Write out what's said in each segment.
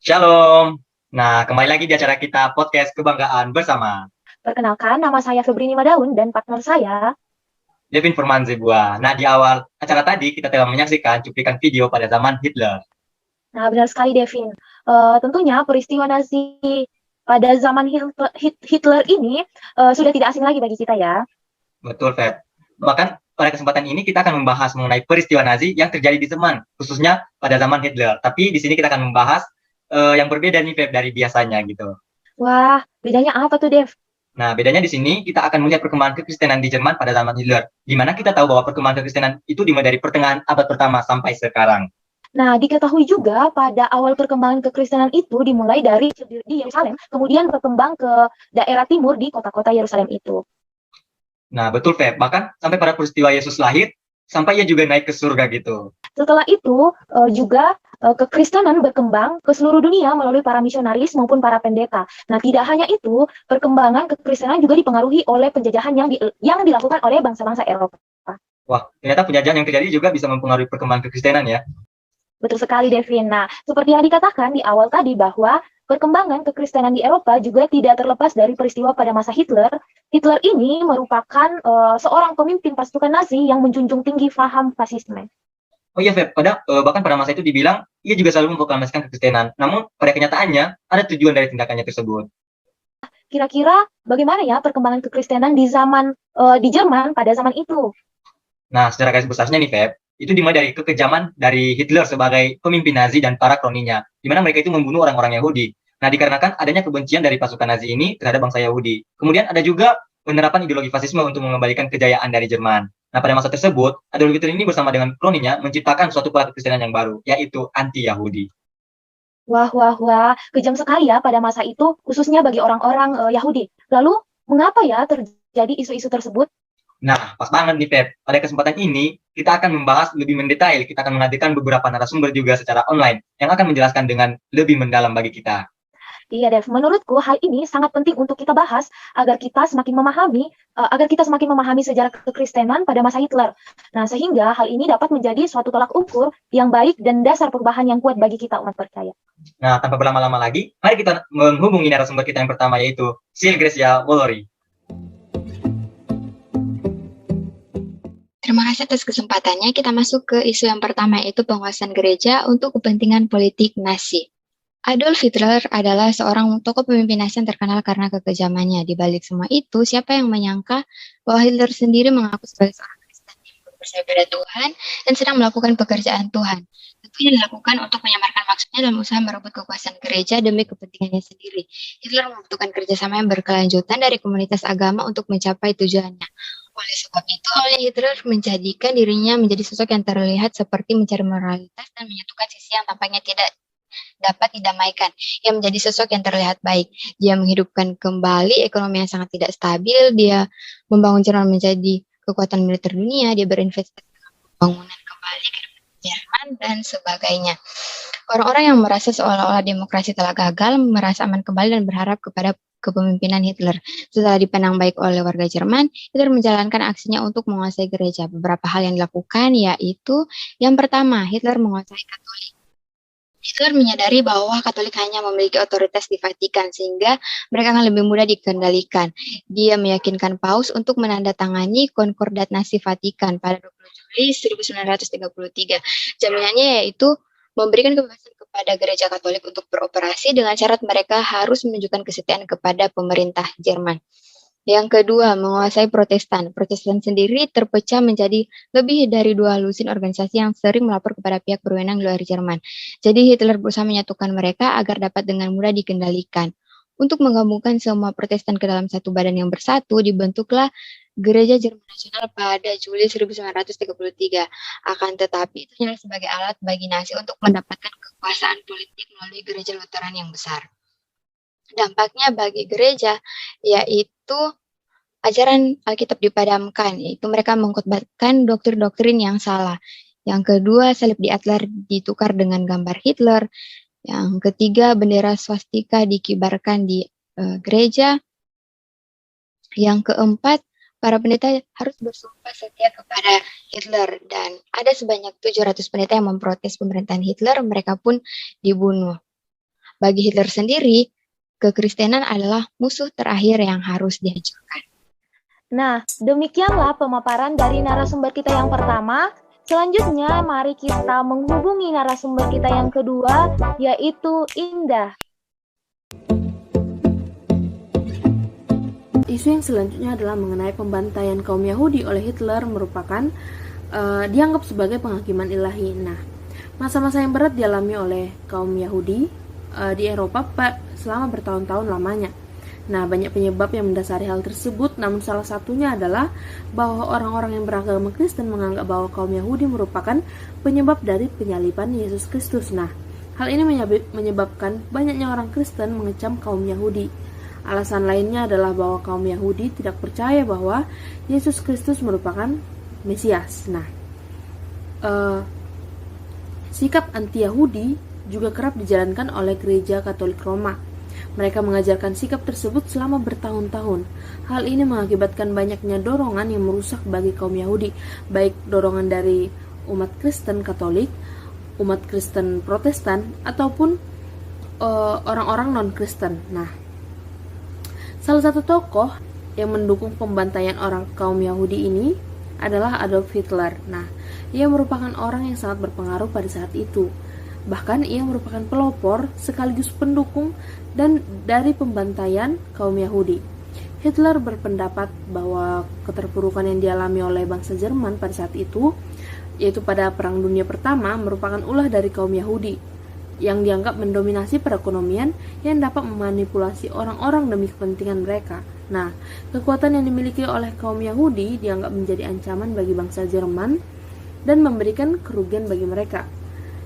Shalom. Nah, kembali lagi di acara kita podcast Kebanggaan Bersama. Perkenalkan, nama saya Febrini Madaun dan partner saya. Devin Furman Zebua. Nah, di awal acara tadi kita telah menyaksikan cuplikan video pada zaman Hitler. Nah, benar sekali, Devin. Tentunya peristiwa Nazi pada zaman Hitler ini sudah tidak asing lagi bagi kita ya. Betul, Feb. Bahkan pada kesempatan ini kita akan membahas mengenai peristiwa Nazi yang terjadi di Jerman, khususnya pada zaman Hitler. Tapi di sini kita akan membahas yang berbeda nih, Feb, dari biasanya gitu. Wah, bedanya apa tuh, Dev? Nah, bedanya di sini kita akan melihat perkembangan kekristenan di Jerman pada zaman Hitler, di mana kita tahu bahwa perkembangan kekristenan itu dimulai dari pertengahan abad pertama sampai sekarang. Nah, diketahui juga pada awal perkembangan kekristenan itu dimulai dari di Yerusalem, kemudian berkembang ke daerah timur di kota-kota Yerusalem itu. Nah, betul, Feb. Bahkan sampai pada peristiwa Yesus lahir, sampai ia juga naik ke surga gitu. Setelah itu juga kekristenan berkembang ke seluruh dunia melalui para misionaris maupun para pendeta. Nah, tidak hanya itu, perkembangan kekristenan juga dipengaruhi oleh penjajahan yang dilakukan oleh bangsa-bangsa Eropa. Wah, ternyata penjajahan yang terjadi juga bisa mempengaruhi perkembangan kekristenan ya. Betul sekali, Devin. Nah, seperti yang dikatakan di awal tadi bahwa perkembangan kekristenan di Eropa juga tidak terlepas dari peristiwa pada masa Hitler. Hitler ini merupakan seorang pemimpin pasukan Nazi yang menjunjung tinggi paham fasisme. Oh iya, Feb. Bahkan pada masa itu dibilang, ia juga selalu memproklamasikan kekristenan. Namun, pada kenyataannya, ada tujuan dari tindakannya tersebut. Kira-kira bagaimana ya perkembangan kekristenan di Jerman pada zaman itu? Nah, secara garis besarnya nih, Feb, itu dimulai dari kekejaman dari Hitler sebagai pemimpin Nazi dan para kroninya, di mana mereka itu membunuh orang-orang Yahudi. Nah, dikarenakan adanya kebencian dari pasukan Nazi ini terhadap bangsa Yahudi. Kemudian ada juga penerapan ideologi fasisme untuk mengembalikan kejayaan dari Jerman. Nah, pada masa tersebut, Adolf Hitler ini bersama dengan kroninya menciptakan suatu pola kekristenan yang baru, yaitu anti-Yahudi. Wah, wah, wah, kejam sekali ya pada masa itu, khususnya bagi orang-orang Yahudi. Lalu, mengapa ya terjadi isu-isu tersebut? Nah, pas banget nih, Feb. Pada kesempatan ini, kita akan membahas lebih mendetail. Kita akan menghadirkan beberapa narasumber juga secara online yang akan menjelaskan dengan lebih mendalam bagi kita. Iya, Dev. Menurutku hal ini sangat penting untuk kita bahas agar kita semakin memahami sejarah kekristenan pada masa Hitler. Nah, sehingga hal ini dapat menjadi suatu tolak ukur yang baik dan dasar perubahan yang kuat bagi kita umat percaya. Nah, tanpa berlama-lama lagi, mari kita menghubungi narasumber kita yang pertama, yaitu Sil Gracia Wolori. Terima kasih atas kesempatannya. Kita masuk ke isu yang pertama, yaitu penguasaan gereja untuk kepentingan politik Nazi. Adolf Hitler adalah seorang tokoh pemimpin Nazi yang terkenal karena kekejamannya. Di balik semua itu, siapa yang menyangka bahwa Hitler sendiri mengaku sebagai seorang Kristen yang percaya pada Tuhan dan sedang melakukan pekerjaan Tuhan. Tentunya dilakukan untuk menyamarkan maksudnya dalam usaha merebut kekuasaan gereja demi kepentingannya sendiri. Hitler membutuhkan kerjasama yang berkelanjutan dari komunitas agama untuk mencapai tujuannya. Oleh sebab itu, oleh Hitler menjadikan dirinya menjadi sosok yang terlihat seperti mencari moralitas dan menyatukan sisi yang tampaknya tidak dapat didamaikan. Ia menjadi sosok yang terlihat baik. Dia menghidupkan kembali ekonomi yang sangat tidak stabil. Dia membangun Jerman menjadi kekuatan militer dunia. Dia berinvestasi dalam pembangunan kembali ke Jerman dan sebagainya. Orang-orang yang merasa seolah-olah demokrasi telah gagal, merasa aman kembali dan berharap kepada kepemimpinan Hitler. Setelah dipandang baik oleh warga Jerman, Hitler menjalankan aksinya untuk menguasai gereja. Beberapa hal yang dilakukan yaitu, yang pertama, Hitler menguasai Katolik. Hitler menyadari bahwa Katolik hanya memiliki otoritas di Vatikan, sehingga mereka akan lebih mudah dikendalikan. Dia meyakinkan Paus untuk menandatangani Konkordat Nazi Vatikan pada 20 Juli 1933. Jaminannya yaitu memberikan kebebasan kepada gereja Katolik untuk beroperasi dengan syarat mereka harus menunjukkan kesetiaan kepada pemerintah Jerman. Yang kedua, menguasai Protestan. Protestan sendiri terpecah menjadi lebih dari 2 lusin organisasi yang sering melapor kepada pihak berwenang di luar Jerman. Jadi Hitler berusaha menyatukan mereka agar dapat dengan mudah dikendalikan. Untuk menggabungkan semua Protestan ke dalam satu badan yang bersatu, dibentuklah Gereja Jerman Nasional pada Juli 1933. Akan tetapi, itu hanya sebagai alat bagi Nazi untuk mendapatkan kekuasaan politik melalui gereja Lutheran yang besar. Dampaknya bagi gereja yaitu ajaran Alkitab dipadamkan, yaitu mereka mengkhotbahkan doktrin-doktrin yang salah. Yang kedua, salib di Adler ditukar dengan gambar Hitler. Yang ketiga, bendera swastika dikibarkan di gereja. Yang keempat, para pendeta harus bersumpah setia kepada Hitler, dan ada sebanyak 700 pendeta yang memprotes pemerintahan Hitler, mereka pun dibunuh. Bagi Hitler sendiri, kekristenan adalah musuh terakhir yang harus dihancurkan. Nah, demikianlah pemaparan dari narasumber kita yang pertama. Selanjutnya, mari kita menghubungi narasumber kita yang kedua, yaitu Indah. Isu yang selanjutnya adalah mengenai pembantaian kaum Yahudi oleh Hitler merupakan dianggap sebagai penghakiman ilahi. Nah, masa-masa yang berat dialami oleh kaum Yahudi di Eropa selama bertahun-tahun lamanya. Nah, banyak penyebab yang mendasari hal tersebut, namun salah satunya adalah bahwa orang-orang yang beragama Kristen menganggap bahwa kaum Yahudi merupakan penyebab dari penyaliban Yesus Kristus. Nah, hal ini menyebabkan banyaknya orang Kristen mengecam kaum Yahudi. Alasan lainnya adalah bahwa kaum Yahudi tidak percaya bahwa Yesus Kristus merupakan Mesias. Nah, sikap anti-Yahudi juga kerap dijalankan oleh Gereja Katolik Roma. Mereka mengajarkan sikap tersebut selama bertahun-tahun. Hal ini mengakibatkan banyaknya dorongan yang merusak bagi kaum Yahudi, baik dorongan dari umat Kristen Katolik, umat Kristen Protestan, ataupun orang-orang non-Kristen. Nah, salah satu tokoh yang mendukung pembantaian orang kaum Yahudi ini adalah Adolf Hitler. Nah, ia merupakan orang yang sangat berpengaruh pada saat itu. Bahkan ia merupakan pelopor sekaligus pendukung dan dari pembantaian kaum Yahudi. Hitler berpendapat bahwa keterpurukan yang dialami oleh bangsa Jerman pada saat itu, yaitu pada Perang Dunia Pertama, merupakan ulah dari kaum Yahudi yang dianggap mendominasi perekonomian yang dapat memanipulasi orang-orang demi kepentingan mereka. Nah, kekuatan yang dimiliki oleh kaum Yahudi dianggap menjadi ancaman bagi bangsa Jerman dan memberikan kerugian bagi mereka.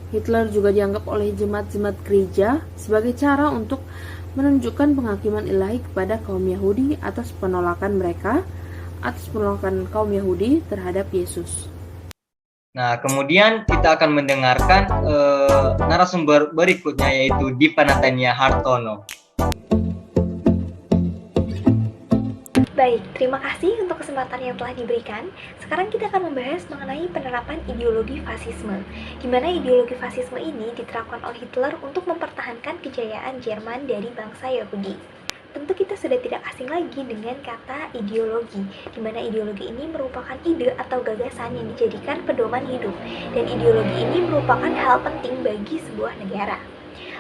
Hitler juga dianggap oleh jemaat-jemaat gereja sebagai cara untuk menunjukkan penghakiman ilahi kepada kaum Yahudi atas penolakan kaum Yahudi terhadap Yesus. Nah, kemudian kita akan mendengarkan narasumber berikutnya, yaitu Dipa Natania Hartono. Baik, terima kasih untuk kesempatan yang telah diberikan. Sekarang kita akan membahas mengenai penerapan ideologi fasisme. Di mana ideologi fasisme ini diterapkan oleh Hitler untuk mempertahankan kejayaan Jerman dari bangsa Yahudi. Tentu kita sudah tidak asing lagi dengan kata ideologi, di mana ideologi ini merupakan ide atau gagasan yang dijadikan pedoman hidup, dan ideologi ini merupakan hal penting bagi sebuah negara.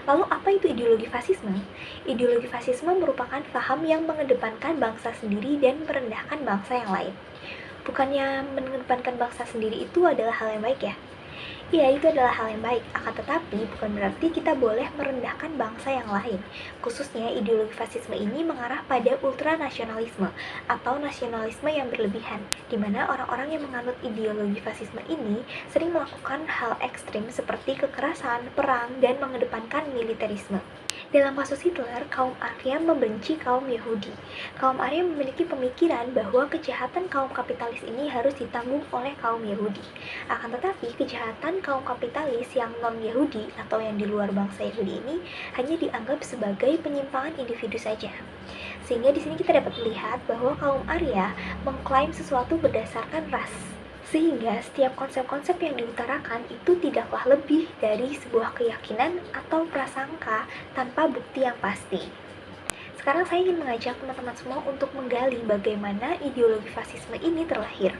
Lalu apa itu ideologi fasisme? Ideologi fasisme merupakan paham yang mengedepankan bangsa sendiri dan merendahkan bangsa yang lain. Bukannya mengedepankan bangsa sendiri itu adalah hal yang baik ya? Ya, itu adalah hal yang baik, akan tetapi bukan berarti kita boleh merendahkan bangsa yang lain. Khususnya ideologi fasisme ini mengarah pada ultranasionalisme atau nasionalisme yang berlebihan, di mana orang-orang yang menganut ideologi fasisme ini sering melakukan hal ekstrim seperti kekerasan, perang, dan mengedepankan militerisme. Dalam kasus Hitler, kaum Arya membenci kaum Yahudi. Kaum Arya memiliki pemikiran bahwa kejahatan kaum kapitalis ini harus ditanggung oleh kaum Yahudi. Akan tetapi, kejahatan kaum kapitalis yang non-Yahudi atau yang di luar bangsa Yahudi ini hanya dianggap sebagai penyimpangan individu saja. Sehingga di sini kita dapat melihat bahwa kaum Arya mengklaim sesuatu berdasarkan ras. Sehingga setiap konsep-konsep yang diutarakan itu tidaklah lebih dari sebuah keyakinan atau prasangka tanpa bukti yang pasti. Sekarang saya ingin mengajak teman-teman semua untuk menggali bagaimana ideologi fasisme ini terlahir.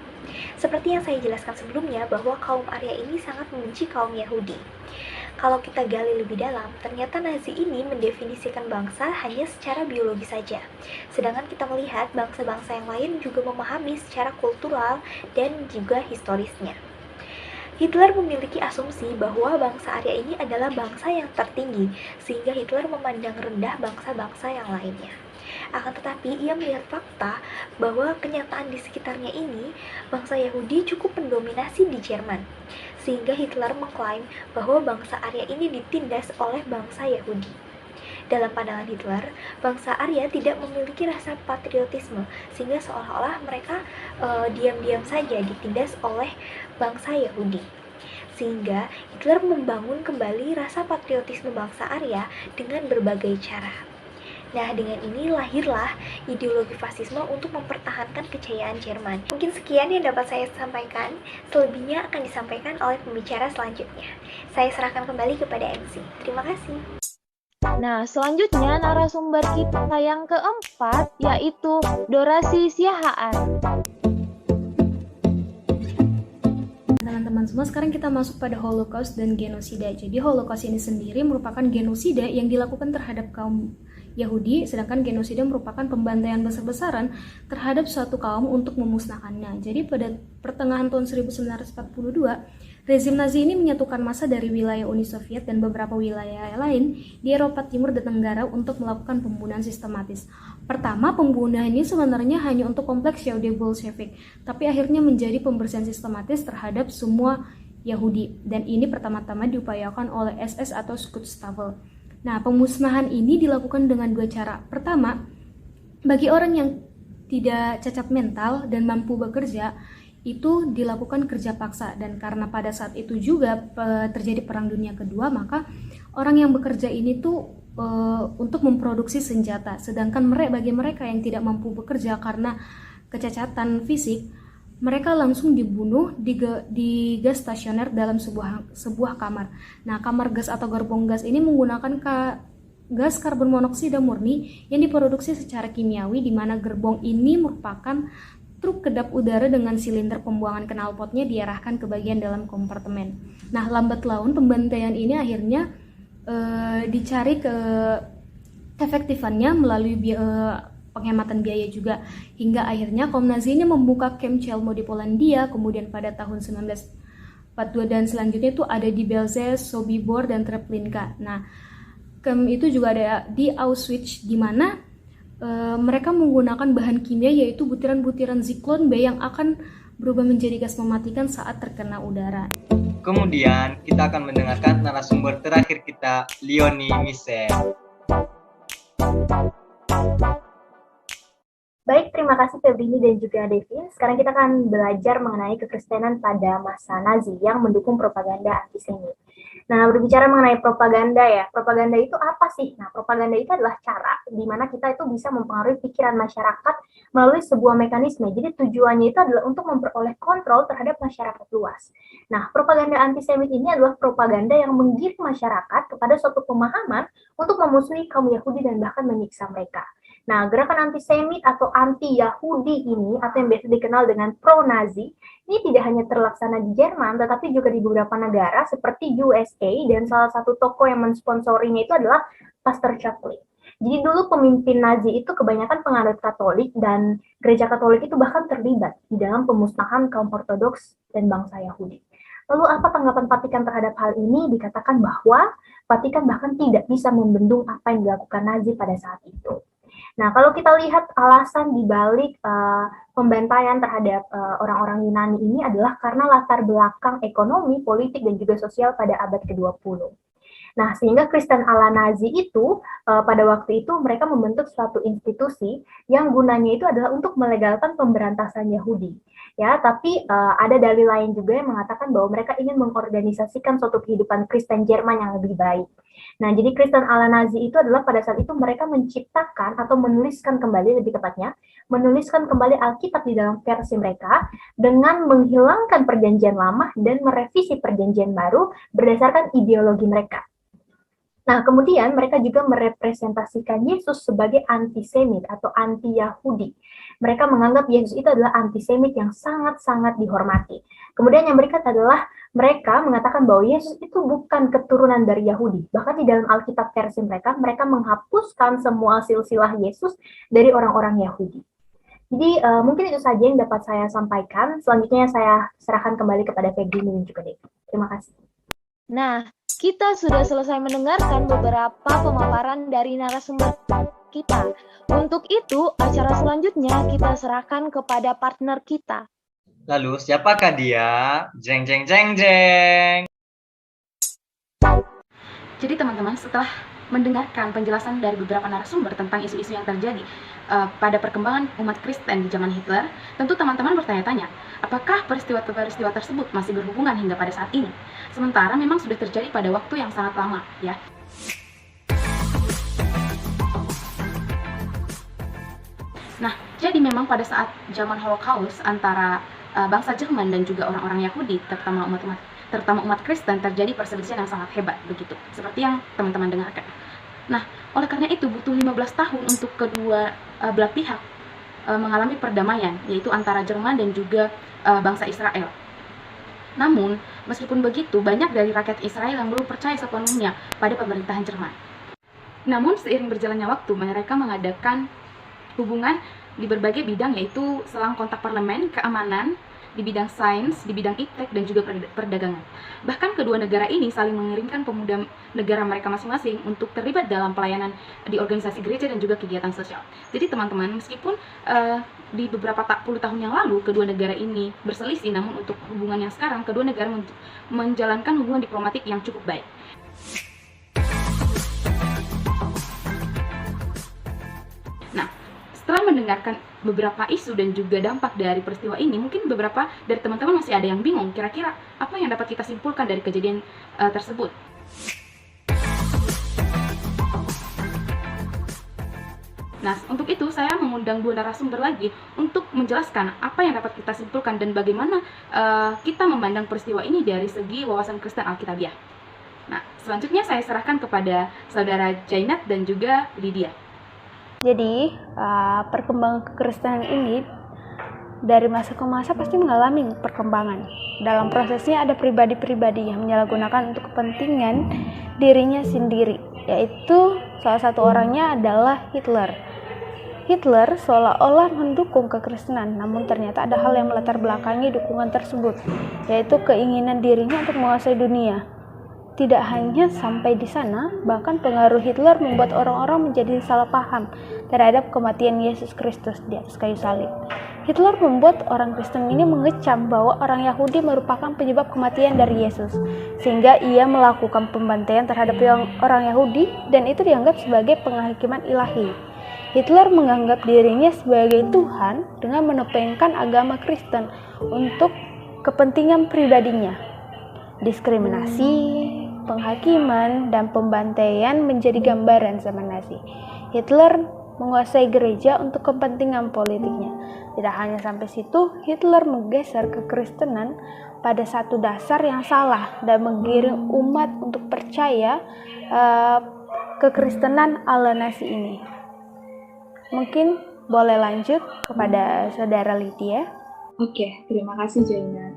Seperti yang saya jelaskan sebelumnya bahwa kaum Arya ini sangat membenci kaum Yahudi. Kalau kita gali lebih dalam, ternyata Nazi ini mendefinisikan bangsa hanya secara biologi saja. Sedangkan kita melihat bangsa-bangsa yang lain juga memahami secara kultural dan juga historisnya. Hitler memiliki asumsi bahwa bangsa Arya ini adalah bangsa yang tertinggi, sehingga Hitler memandang rendah bangsa-bangsa yang lainnya. Akan tetapi, ia melihat fakta bahwa kenyataan di sekitarnya ini, bangsa Yahudi cukup mendominasi di Jerman. Sehingga Hitler mengklaim bahwa bangsa Arya ini ditindas oleh bangsa Yahudi. Dalam pandangan Hitler, bangsa Arya tidak memiliki rasa patriotisme, sehingga seolah-olah mereka diam-diam saja ditindas oleh bangsa Yahudi. Sehingga Hitler membangun kembali rasa patriotisme bangsa Arya dengan berbagai cara. Nah, dengan ini lahirlah ideologi fasisme untuk mempertahankan kejayaan Jerman. Mungkin sekian yang dapat saya sampaikan, selebihnya akan disampaikan oleh pembicara selanjutnya. Saya serahkan kembali kepada MC. Terima kasih. Nah, selanjutnya narasumber kita yang keempat yaitu Dorasi Siahaan. Teman-teman semua, sekarang kita masuk pada Holocaust dan genosida. Jadi Holocaust ini sendiri merupakan genosida yang dilakukan terhadap kaum Yahudi, sedangkan genosida merupakan pembantaian besar-besaran terhadap suatu kaum untuk memusnahkannya. Jadi pada pertengahan tahun 1942, rezim Nazi ini menyatukan massa dari wilayah Uni Soviet dan beberapa wilayah lain di Eropa Timur dan Tenggara untuk melakukan pembunuhan sistematis. Pertama, pembunuhan ini sebenarnya hanya untuk kompleks Yahudi Bolshevik, tapi akhirnya menjadi pembersihan sistematis terhadap semua Yahudi, dan ini pertama-tama diupayakan oleh SS atau Schutzstaffel. Nah, pemusnahan ini dilakukan dengan dua cara. Pertama, bagi orang yang tidak cacat mental dan mampu bekerja, itu dilakukan kerja paksa, dan karena pada saat itu juga terjadi Perang Dunia Kedua, maka orang yang bekerja ini tuh untuk memproduksi senjata, sedangkan bagi mereka yang tidak mampu bekerja karena kecacatan fisik, mereka langsung dibunuh di gas stasioner dalam sebuah kamar. Nah, kamar gas atau gerbong gas ini menggunakan gas karbon monoksida murni yang diproduksi secara kimiawi, di mana gerbong ini merupakan truk kedap udara dengan silinder pembuangan knalpotnya diarahkan ke bagian dalam kompartemen. Nah, lambat laun pembantaian ini akhirnya dicari ke efektifannya melalui penghematan biaya juga, hingga akhirnya kaum Nazi ini membuka camp Chelmo di Polandia, kemudian pada tahun 1942 dan selanjutnya itu ada di Belzec, Sobibor, dan Treblinka. Nah, camp itu juga ada di Auschwitz, di mana mereka menggunakan bahan kimia yaitu butiran-butiran Zyklon B yang akan berubah menjadi gas mematikan saat terkena udara. Kemudian kita akan mendengarkan narasumber terakhir kita, Leonie Michel. Baik, terima kasih Febrini dan juga Devin. Sekarang kita akan belajar mengenai kekristenan pada masa Nazi yang mendukung propaganda antisemit. Nah, berbicara mengenai propaganda ya, propaganda itu apa sih? Nah, propaganda itu adalah cara di mana kita itu bisa mempengaruhi pikiran masyarakat melalui sebuah mekanisme. Jadi tujuannya itu adalah untuk memperoleh kontrol terhadap masyarakat luas. Nah, propaganda antisemit ini adalah propaganda yang menggiring masyarakat kepada suatu pemahaman untuk memusuhi kaum Yahudi dan bahkan menyiksa mereka. Nah, gerakan antisemit atau anti-Yahudi ini, atau yang biasa dikenal dengan pro-Nazi, ini tidak hanya terlaksana di Jerman, tetapi juga di beberapa negara seperti USA, dan salah satu tokoh yang mensponsorinya itu adalah Pastor Chaplin. Jadi dulu pemimpin Nazi itu kebanyakan penganut Katolik, dan gereja Katolik itu bahkan terlibat di dalam pemusnahan kaum Ortodoks dan bangsa Yahudi. Lalu apa tanggapan Vatikan terhadap hal ini? Dikatakan bahwa Vatikan bahkan tidak bisa membendung apa yang dilakukan Nazi pada saat itu. Nah, kalau kita lihat alasan dibalik pembantaian terhadap orang-orang Yunani ini adalah karena latar belakang ekonomi, politik, dan juga sosial pada abad ke-20. Nah, sehingga Kristen ala Nazi itu pada waktu itu mereka membentuk suatu institusi yang gunanya itu adalah untuk melegalkan pemberantasan Yahudi. Ya, tapi ada dalil lain juga yang mengatakan bahwa mereka ingin mengorganisasikan suatu kehidupan Kristen Jerman yang lebih baik. Nah, jadi Kristen ala Nazi itu adalah pada saat itu mereka menciptakan atau menuliskan kembali, lebih tepatnya, menuliskan kembali Alkitab di dalam versi mereka dengan menghilangkan perjanjian lama dan merevisi perjanjian baru berdasarkan ideologi mereka. Nah, kemudian mereka juga merepresentasikan Yesus sebagai antisemit atau anti-Yahudi. Mereka menganggap Yesus itu adalah antisemit yang sangat-sangat dihormati. Kemudian yang berikut adalah mereka mengatakan bahwa Yesus itu bukan keturunan dari Yahudi. Bahkan di dalam Alkitab versi mereka menghapuskan semua silsilah Yesus dari orang-orang Yahudi. Jadi mungkin itu saja yang dapat saya sampaikan. Selanjutnya saya serahkan kembali kepada Febrini dan juga Devi. Terima kasih. Nah, kita sudah selesai mendengarkan beberapa pemaparan dari narasumber kita. Untuk itu, acara selanjutnya kita serahkan kepada partner kita. Lalu, siapakah dia? Jeng, jeng, jeng, jeng. Jadi teman-teman, setelah mendengarkan penjelasan dari beberapa narasumber tentang isu-isu yang terjadi pada perkembangan umat Kristen di zaman Hitler, tentu teman-teman bertanya-tanya, apakah peristiwa-peristiwa tersebut masih berhubungan hingga pada saat ini? Sementara memang sudah terjadi pada waktu yang sangat lama, ya. Nah, jadi memang pada saat zaman Holocaust antara bangsa Jerman dan juga orang-orang Yahudi, terutama umat Kristen, terjadi perselisihan yang sangat hebat begitu, seperti yang teman-teman dengarkan. Nah, oleh karena itu butuh 15 tahun untuk kedua belah pihak mengalami perdamaian, yaitu antara Jerman dan juga bangsa Israel. Namun, meskipun begitu, banyak dari rakyat Israel yang belum percaya sepenuhnya pada pemerintahan Jerman. Namun, seiring berjalannya waktu, mereka mengadakan hubungan di berbagai bidang, yaitu selang kontak parlemen, keamanan, di bidang sains, di bidang iptek, dan juga perdagangan. Bahkan kedua negara ini saling mengirimkan pemuda negara mereka masing-masing untuk terlibat dalam pelayanan di organisasi gereja dan juga kegiatan sosial. Jadi teman-teman, meskipun di beberapa puluh tahun yang lalu kedua negara ini berselisih, namun untuk hubungan yang sekarang, kedua negara menjalankan hubungan diplomatik yang cukup baik. Nah, setelah mendengarkan beberapa isu dan juga dampak dari peristiwa ini, mungkin beberapa dari teman-teman masih ada yang bingung, kira-kira apa yang dapat kita simpulkan dari kejadian tersebut. Nah, untuk itu saya mengundang dua narasumber lagi untuk menjelaskan apa yang dapat kita simpulkan dan bagaimana kita memandang peristiwa ini dari segi wawasan Kristen Alkitabiah. Nah, selanjutnya saya serahkan kepada saudara Jainat dan juga Lydia. Jadi, perkembangan kekristenan ini dari masa ke masa pasti mengalami perkembangan. Dalam prosesnya ada pribadi-pribadi yang menyalahgunakan untuk kepentingan dirinya sendiri, yaitu salah satu orangnya adalah Hitler. Hitler seolah-olah mendukung kekristenan, namun ternyata ada hal yang melatar belakangi dukungan tersebut, yaitu keinginan dirinya untuk menguasai dunia. Tidak hanya sampai di sana, bahkan pengaruh Hitler membuat orang-orang menjadi salah paham terhadap kematian Yesus Kristus di atas kayu salib. Hitler membuat orang Kristen ini mengecam bahwa orang Yahudi merupakan penyebab kematian dari Yesus, sehingga ia melakukan pembantaian terhadap orang Yahudi dan itu dianggap sebagai penghakiman ilahi. Hitler menganggap dirinya sebagai Tuhan dengan menopengkan agama Kristen untuk kepentingan pribadinya. Diskriminasi, penghakiman, dan pembantaian menjadi gambaran zaman Nazi. Hitler menguasai gereja untuk kepentingan politiknya. Tidak hanya sampai situ, Hitler menggeser kekristenan pada satu dasar yang salah dan menggiring umat untuk percaya kekristenan ala Nazi ini. Mungkin boleh lanjut kepada saudara Lydia. Oke, terima kasih Jaina.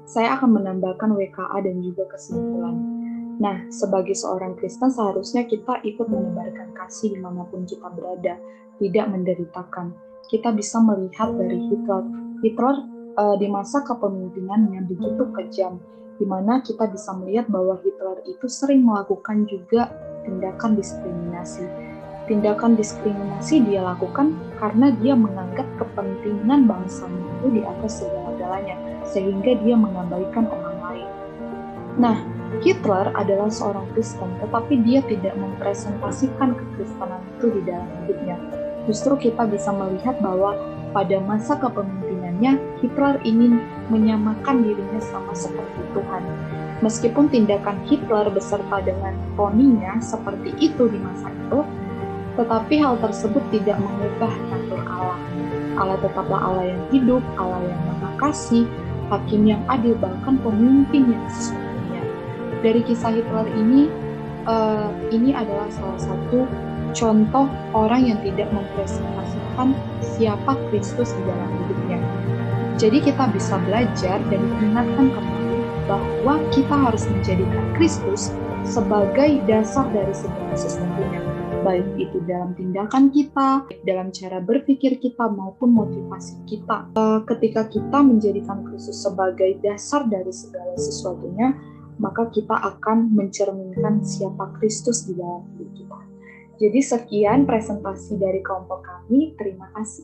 Saya akan menambahkan WKA dan juga kesimpulan. Nah, sebagai seorang Kristen seharusnya kita ikut menebarkan kasih dimanapun kita berada, tidak menderitakan. Kita bisa melihat dari Hitler di masa kepemimpinannya begitu kejam, di mana kita bisa melihat bahwa Hitler itu sering melakukan juga tindakan diskriminasi. Tindakan diskriminasi dia lakukan karena dia menganggap kepentingan bangsanya itu di atas segala-galanya, sehingga dia mengabaikan orang lain. Nah, Hitler adalah seorang Kristen, tetapi dia tidak mempresentasikan kekristenan itu di dalam hidupnya. Justru kita bisa melihat bahwa pada masa kepemimpinannya, Hitler ingin menyamakan dirinya sama seperti Tuhan. Meskipun tindakan Hitler beserta dengan poninya seperti itu di masa itu, tetapi hal tersebut tidak mengubah natur Allah. Allah tetaplah Allah yang hidup, Allah yang maha kasih, hakim yang adil, bahkan pemimpin yang sesungguhnya. Dari kisah Hitler ini adalah salah satu contoh orang yang tidak mempresentasikan siapa Kristus di dalam hidupnya. Jadi kita bisa belajar dan diingatkan kembali bahwa kita harus menjadikan Kristus sebagai dasar dari segala sesuatunya. Baik itu dalam tindakan kita, dalam cara berpikir kita, maupun motivasi kita. Ketika kita menjadikan Kristus sebagai dasar dari segala sesuatunya, maka kita akan mencerminkan siapa Kristus di dalam hidup kita. Jadi sekian presentasi dari kelompok kami, terima kasih.